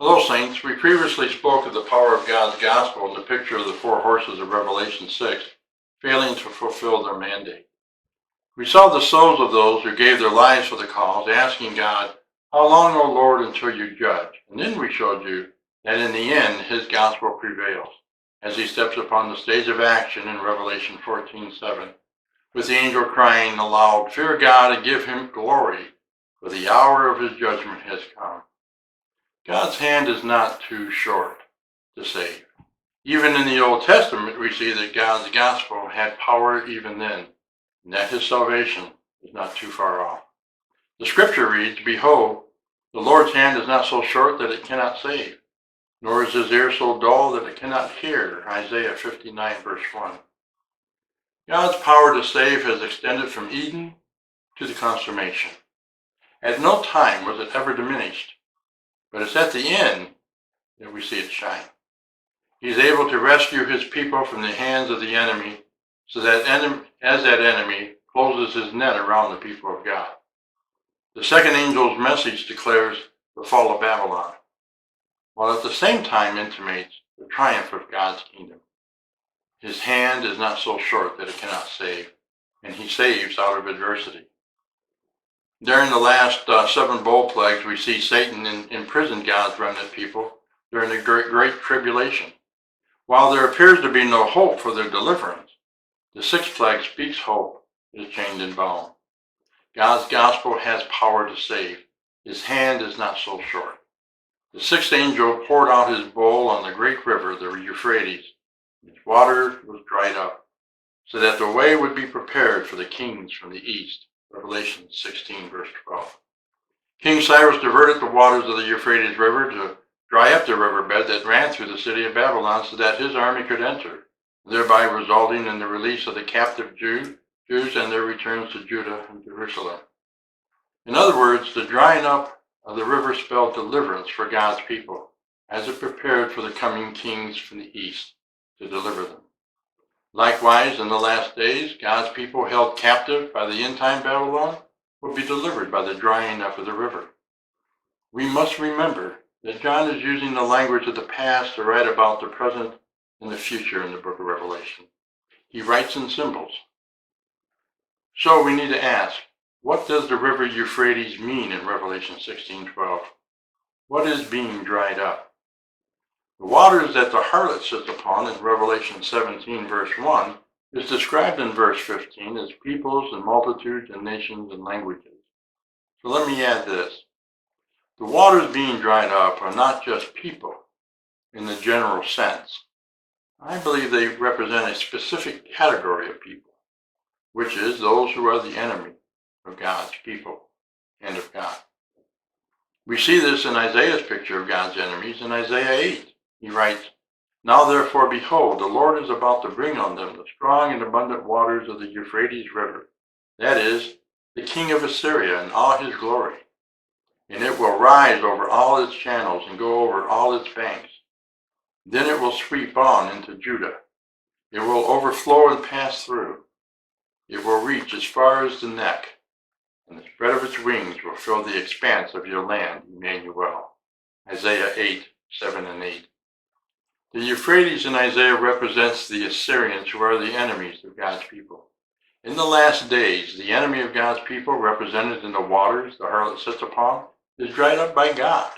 Hello, Saints. We previously spoke of the power of God's gospel in the picture of the four horses of Revelation 6, failing to fulfill their mandate. We saw the souls of those who gave their lives for the cause, asking God, "How long, O Lord, until you judge?" And then we showed you that in the end, his gospel prevails, as he steps upon the stage of action in Revelation 14:7, with the angel crying aloud, "Fear God and give him glory, for the hour of his judgment has come." God's hand is not too short to save. Even in the Old Testament, we see that God's gospel had power even then, and that his salvation is not too far off. The scripture reads, "Behold, the Lord's hand is not so short that it cannot save, nor is his ear so dull that it cannot hear." Isaiah 59, verse 1. God's power to save has extended from Eden to the consummation. At no time was it ever diminished, but it's at the end that we see it shine. He's able to rescue his people from the hands of the enemy, so that as that enemy closes his net around the people of God. The second angel's message declares the fall of Babylon, while at the same time intimates the triumph of God's kingdom. His hand is not so short that it cannot save, and he saves out of adversity. During the last 7 bowl plagues, we see Satan imprison God's remnant people during the great tribulation. While there appears to be no hope for their deliverance, the 6th plague speaks hope is chained and bound. God's gospel has power to save. His hand is not so short. The 6th angel poured out his bowl on the great river, the Euphrates. Its water was dried up, so that the way would be prepared for the kings from the east. Revelation 16, verse 12. King Cyrus diverted the waters of the Euphrates River to dry up the riverbed that ran through the city of Babylon so that his army could enter, thereby resulting in the release of the captive Jews and their returns to Judah and Jerusalem. In other words, the drying up of the river spelled deliverance for God's people, as it prepared for the coming kings from the east to deliver them. Likewise, in the last days, God's people held captive by the end-time Babylon will be delivered by the drying up of the river. We must remember that John is using the language of the past to write about the present and the future in the book of Revelation. He writes in symbols. So we need to ask, what does the river Euphrates mean in Revelation 16:12? What is being dried up? The waters that the harlot sits upon in Revelation 17, verse 1, is described in verse 15 as peoples and multitudes and nations and languages. So let me add this. The waters being dried up are not just people in the general sense. I believe they represent a specific category of people, which is those who are the enemy of God's people and of God. We see this in Isaiah's picture of God's enemies in Isaiah 8. He writes, "Now therefore, behold, the Lord is about to bring on them the strong and abundant waters of the Euphrates River, that is, the king of Assyria in all his glory. And it will rise over all its channels and go over all its banks. Then it will sweep on into Judah. It will overflow and pass through. It will reach as far as the neck, and the spread of its wings will fill the expanse of your land, Emmanuel." Isaiah 8, 7 and 8. The Euphrates in Isaiah represents the Assyrians, who are the enemies of God's people. In the last days, the enemy of God's people, represented in the waters the harlot sits upon, is dried up by God.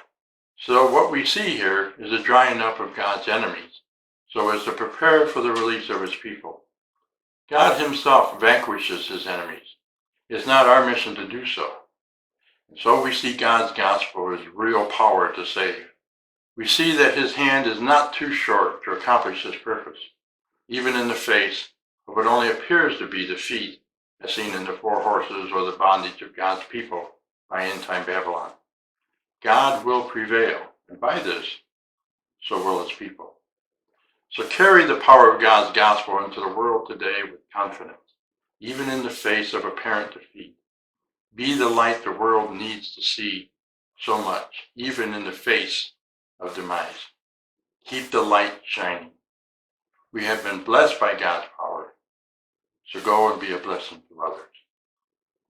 So what we see here is a drying up of God's enemies, so as to prepare for the release of his people. God himself vanquishes his enemies. It's not our mission to do so. And so we see God's gospel as real power to save. We see that his hand is not too short to accomplish his purpose, even in the face of what only appears to be defeat, as seen in the 4 horses or the bondage of God's people by end-time Babylon. God will prevail, and by this, so will his people. So carry the power of God's gospel into the world today with confidence, even in the face of apparent defeat. Be the light the world needs to see so much, even in the face of demise. Keep the light shining. We have been blessed by God's power, so go and be a blessing to others.